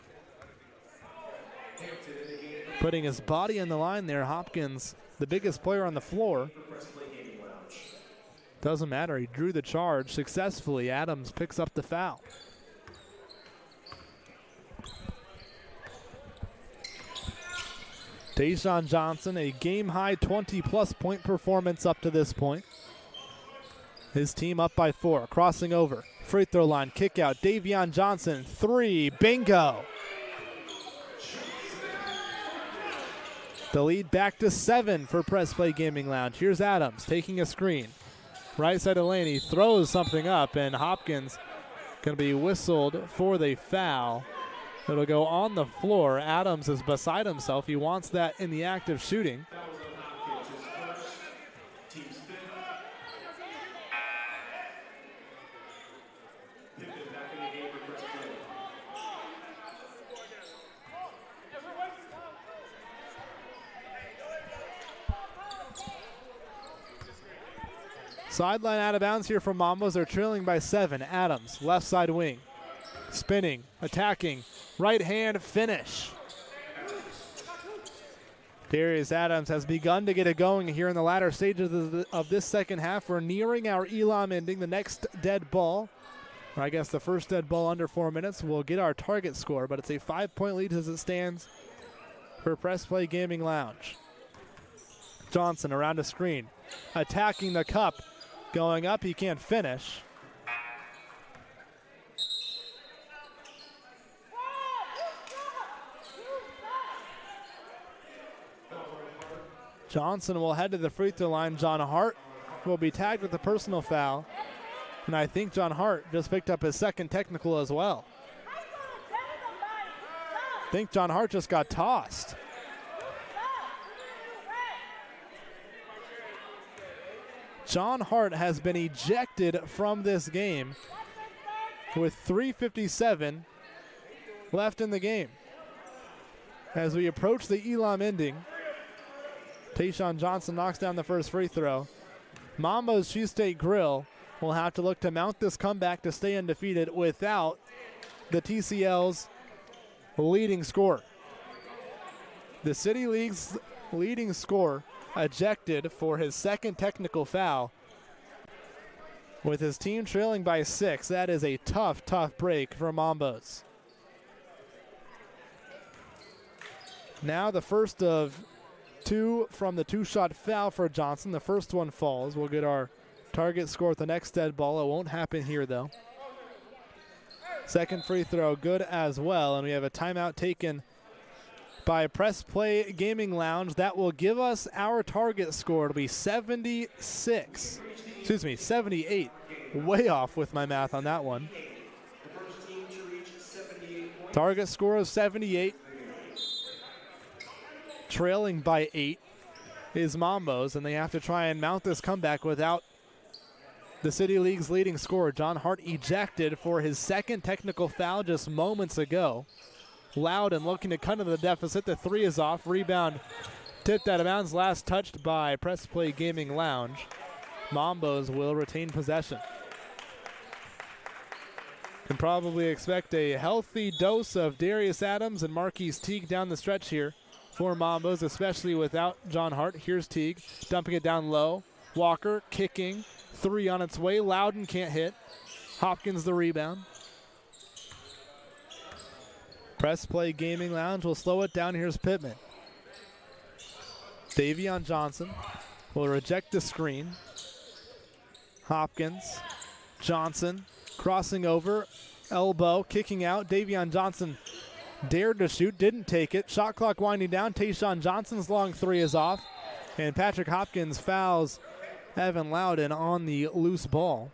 Putting his body on the line there. Hopkins, the biggest player on the floor. Doesn't matter. He drew the charge successfully. Adams picks up the foul. Tayshawn Johnson, a game-high 20-plus point performance up to this point. His team up by 4. Crossing over. Free throw line. Kick out. Davion Johnson. 3. Bingo. The lead back to 7 for Press Play Gaming Lounge. Here's Adams taking a screen. Right side of the lane. He throws something up, and Hopkins going to be whistled for the foul. It'll go on the floor. Adams is beside himself. He wants that in the act of shooting. Sideline out of bounds here from Mambos. They're trailing by 7. Adams, left side wing. Spinning, attacking, right hand finish. Darius Adams has begun to get it going here in the latter stages of this second half. We're nearing our Elam ending. The next dead ball, or I guess the first dead ball under 4 minutes, will get our target score, but it's a 5-point lead as it stands for Press Play Gaming Lounge. Johnson around a screen, attacking the cup, going up, he can't finish. Johnson will head to the free throw line. John Hart will be tagged with a personal foul. And I think John Hart just picked up his second technical as well. I think John Hart just got tossed. John Hart has been ejected from this game with 3:57 left in the game. As we approach the Elam ending, Tayshawn Johnson knocks down the first free throw. Mambos Cheesesteak Grill will have to look to mount this comeback to stay undefeated without the TCL's leading scorer. The City League's leading scorer ejected for his second technical foul. With his team trailing by 6, that is a tough break for Mambos. Now the first of 2 from the 2-shot foul for Johnson. The first one falls. We'll get our target score with the next dead ball. It won't happen here, though. Second free throw good as well, and we have a timeout taken by Press Play Gaming Lounge. That will give us our target score. It'll be 78. Way off with my math on that one. Target score of 78. Trailing by 8 is Mambos, and they have to try and mount this comeback without the City League's leading scorer. John Hart ejected for his second technical foul just moments ago. Loudon looking to cut into the deficit. The 3 is off. Rebound tipped out of bounds. Last touched by Press Play Gaming Lounge. Mambos will retain possession. Can probably expect a healthy dose of Darius Adams and Marquise Teague down the stretch here for Mambos, especially without John Hart. Here's Teague dumping it down low. Walker kicking. 3 on its way. Loudon can't hit. Hopkins the rebound. Press Play Gaming Lounge will slow it down. Here's Pittman. Davion Johnson will reject the screen. Hopkins. Johnson crossing over. Elbow kicking out. Davion Johnson dared to shoot, didn't take it. Shot clock winding down. Tayshawn Johnson's long 3 is off. And Patrick Hopkins fouls Evan Loudon on the loose ball.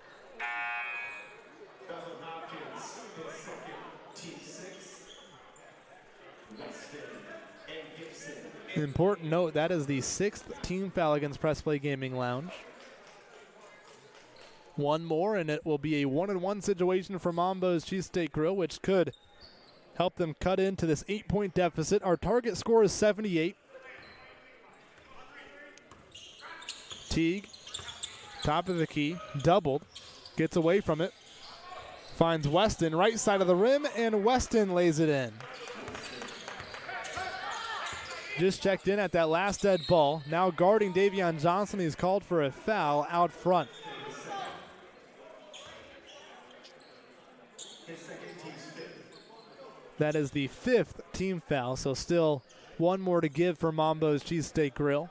Important note, that is the 6th team foul against Press Play Gaming Lounge. One more, and it will be a 1-on-1 situation for Mambos Cheesesteak Grill, which could help them cut into this 8-point deficit. Our target score is 78. Teague, top of the key, doubled, gets away from it, finds Weston, right side of the rim, and Weston lays it in. Just checked in at that last dead ball. Now guarding Davion Johnson, he's called for a foul out front. That is the 5th team foul, so still one more to give for Mambos Cheesesteak Grill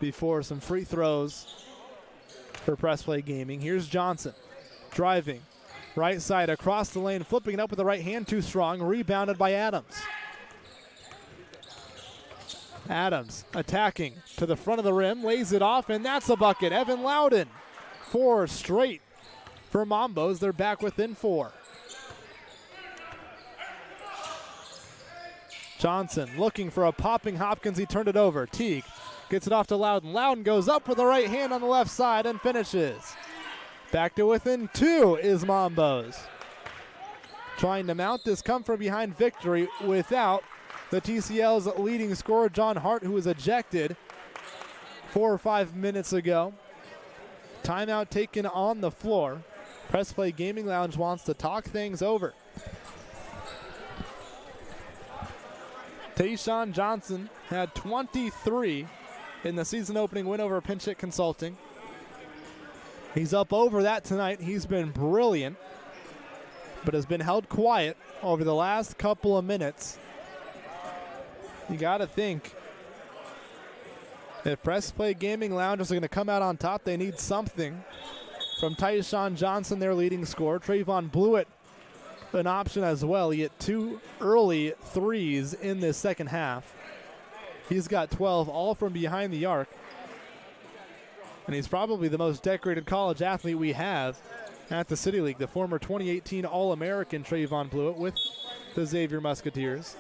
before some free throws for Press Play Gaming. Here's Johnson driving, right side across the lane, flipping it up with the right hand, too strong, rebounded by Adams. Adams attacking to the front of the rim, lays it off, and that's a bucket. Evan Loudon, 4 straight for Mambos. They're back within 4. Johnson looking for a popping Hopkins. He turned it over. Teague gets it off to Loudon. Loudon goes up with the right hand on the left side and finishes. Back to within 2 is Mambos. Trying to mount this come from behind victory without the TCL's leading scorer, John Hart, who was ejected 4 or 5 minutes ago. Timeout taken on the floor. Press Play Gaming Lounge wants to talk things over. Tayshawn Johnson had 23 in the season opening win over Pinch Hit Consulting. He's up over that tonight. He's been brilliant, but has been held quiet over the last couple of minutes. You got to think, if Press Play Gaming Lounge is going to come out on top, they need something from Tayshawn Johnson, their leading scorer. Trayvon Blewett, an option as well. He hit 2 early threes in this second half. He's got 12, all from behind the arc. And he's probably the most decorated college athlete we have at the City League. The former 2018 All-American Trayvon Blewett with the Xavier Musketeers.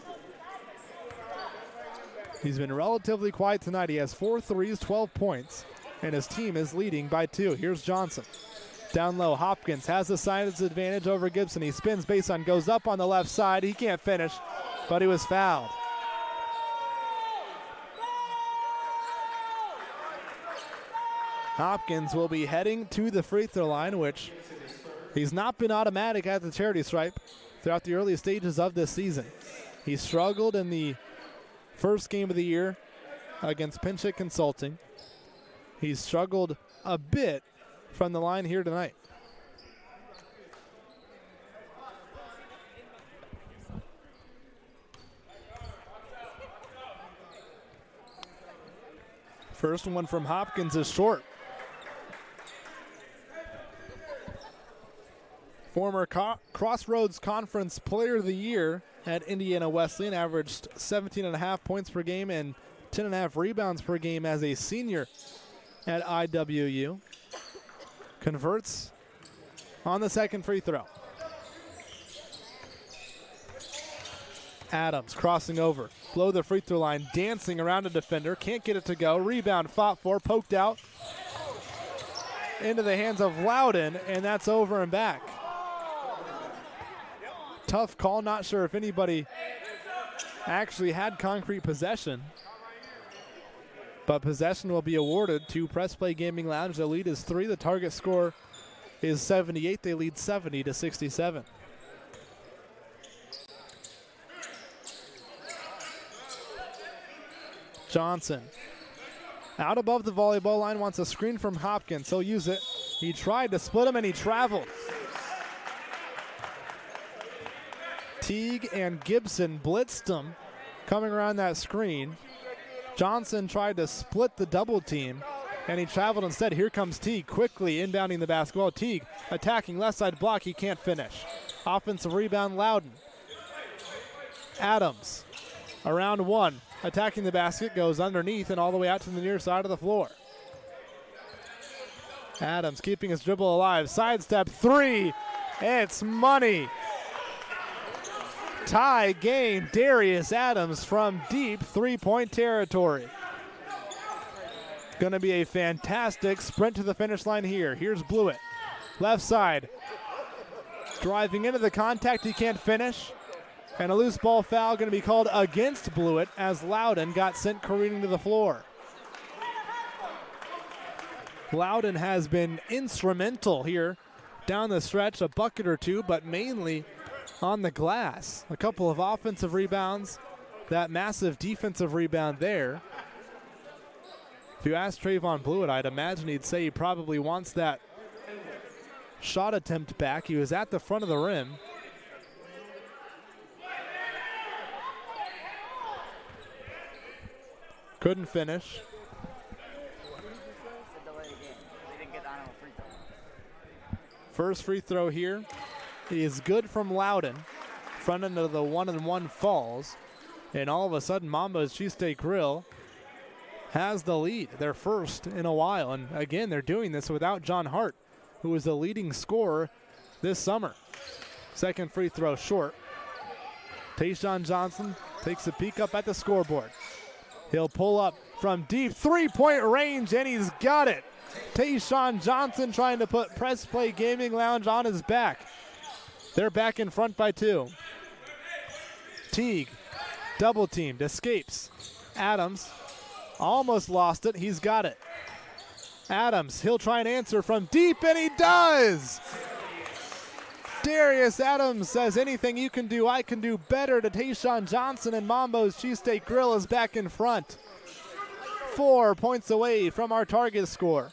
He's been relatively quiet tonight. He has 4 threes, 12 points, and his team is leading by 2. Here's Johnson. Down low, Hopkins has the size advantage over Gibson. He spins baseline, goes up on the left side. He can't finish, but he was fouled. Hopkins will be heading to the free throw line, which he's not been automatic at the charity stripe throughout the early stages of this season. He struggled in the first game of the year against Pinch Hit Consulting. He's struggled a bit from the line here tonight. First one from Hopkins is short. Former Crossroads Conference Player of the Year at Indiana Wesleyan, averaged 17.5 points per game and 10.5 rebounds per game as a senior at IWU. Converts on the second free throw. Adams crossing over, below the free throw line, dancing around a defender, can't get it to go. Rebound fought for, poked out into the hands of Loudon, and that's over and back. Tough call, not sure if anybody actually had concrete possession, but possession will be awarded to Press Play Gaming Lounge. The lead is 3. The target score is 78. They lead 70-67. Johnson out above the volleyball line, wants a screen from Hopkins. He'll use it. He tried to split him and he traveled. Teague and Gibson blitzed him coming around that screen. Johnson tried to split the double team and he traveled instead. Here comes Teague quickly inbounding the basketball. Teague attacking left side block. He can't finish. Offensive rebound, Loudon. Adams around one, attacking the basket, goes underneath and all the way out to the near side of the floor. Adams keeping his dribble alive. Sidestep three. It's money. Tie game. Darius Adams from deep three-point territory. Going to be a fantastic sprint to the finish line here. Here's Blewett. Left side. Driving into the contact. He can't finish. And a loose ball foul going to be called against Blewett as Loudon got sent careening to the floor. Loudon has been instrumental here down the stretch, a bucket or two, but mainly on the glass. A couple of offensive rebounds, that massive defensive rebound there. If you ask Trayvon Blewett, I'd imagine he'd say he probably wants that shot attempt back. He was at the front of the rim. Couldn't finish. First free throw here is good from Loudon. Front end of the 1-and-1 falls. And all of a sudden, Mambos Cheesesteak Grill has the lead. Their first in a while. And again, they're doing this without John Hart, who was the leading scorer this summer. Second free throw short. Tayshawn Johnson takes a peek up at the scoreboard. He'll pull up from deep three-point range, and he's got it. Tayshawn Johnson trying to put Press Play Gaming Lounge on his back. They're back in front by 2. Teague, double teamed, escapes. Adams almost lost it. He's got it. Adams, he'll try and answer from deep, and he does. Darius Adams says, anything you can do, I can do better to Tayshawn Johnson, and Mambos Cheesesteak Grill is back in front. 4 points away from our target score.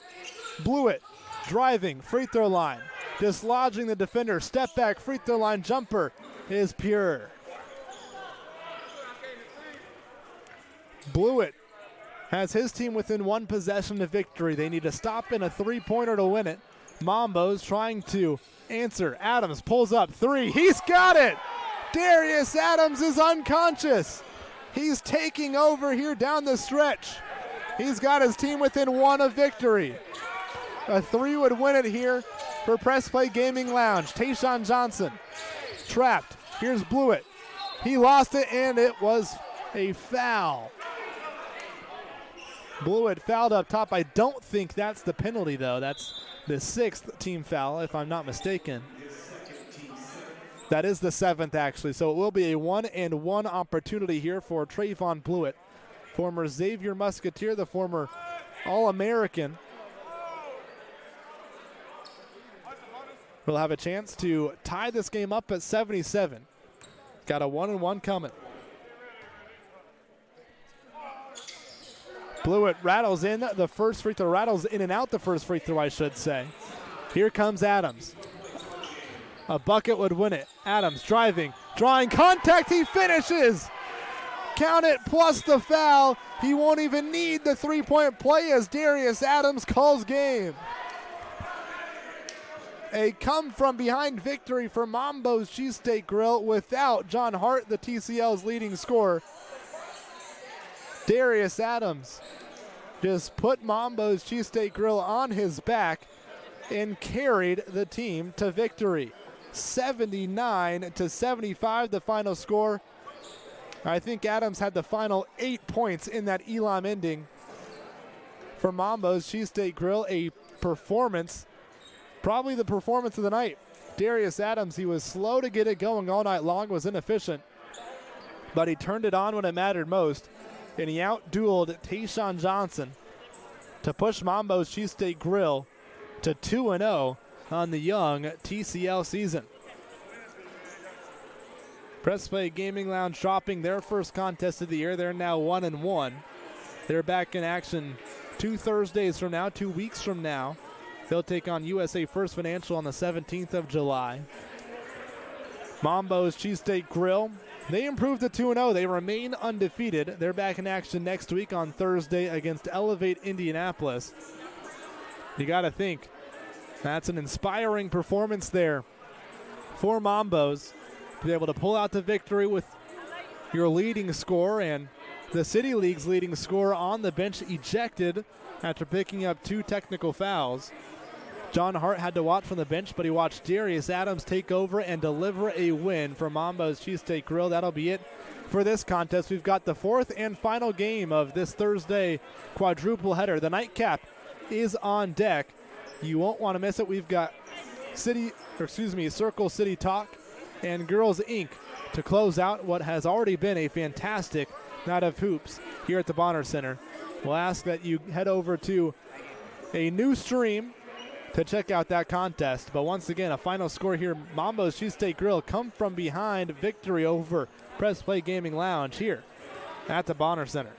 Blewett driving, free throw line, dislodging the defender, step back, free throw line jumper is pure. Blewett has his team within 1 possession of victory. They need to stop in a three-pointer to win it. Mambos trying to answer. Adams pulls up 3. He's got it. Darius Adams is unconscious. He's taking over here down the stretch. He's got his team within 1 of victory. A 3 would win it here for Press Play Gaming Lounge. Tayshawn Johnson trapped. Here's Blewett. He lost it, and it was a foul. Blewett fouled up top. I don't think that's the penalty, though. That's the 6th team foul, if I'm not mistaken. That is the 7th, actually. So it will be a 1-and-1 opportunity here for Trayvon Blewett, former Xavier Musketeer, the former All-American will have a chance to tie this game up at 77. Got a 1-1 coming. Blewett rattles in the first free throw, rattles in and out the first free throw, I should say. Here comes Adams. A bucket would win it. Adams driving, drawing contact, he finishes. Count it, plus the foul. He won't even need the three-point play as Darius Adams calls game. A come-from-behind victory for Mambos Cheesesteak Grill without John Hart, the TCL's leading scorer. Darius Adams just put Mambos Cheesesteak Grill on his back and carried the team to victory. 79-75, the final score. I think Adams had the final 8 points in that Elam ending. For Mambos Cheesesteak Grill, a performance, probably the performance of the night. Darius Adams, he was slow to get it going all night long, was inefficient, but he turned it on when it mattered most, and he out-dueled Tayshawn Johnson to push Mambos Cheesesteak Grill to 2-0 on the young TCL season. Press Play Gaming Lounge dropping their first contest of the year. They're now 1-1. They're back in action 2 Thursdays from now, 2 weeks from now. They'll take on USA First Financial on the 17th of July. Mambos Cheesesteak Grill, they improved to 2-0. They remain undefeated. They're back in action next week on Thursday against Elevate Indianapolis. You got to think, that's an inspiring performance there for Mambos to be able to pull out the victory with your leading scorer and the City League's leading scorer on the bench ejected after picking up 2 technical fouls. John Hart had to watch from the bench, but he watched Darius Adams take over and deliver a win for Mambos Cheesesteak Grill. That'll be it for this contest. We've got the 4th and final game of this Thursday quadruple header. The nightcap is on deck. You won't want to miss it. We've got Circle City Talk and Girls Inc. to close out what has already been a fantastic night of hoops here at the Bonner Center. We'll ask that you head over to a new stream to check out that contest. But once again, a final score here. Mambos Cheesesteak Grill come from behind victory over Press Play Gaming Lounge here at the Bonner Center.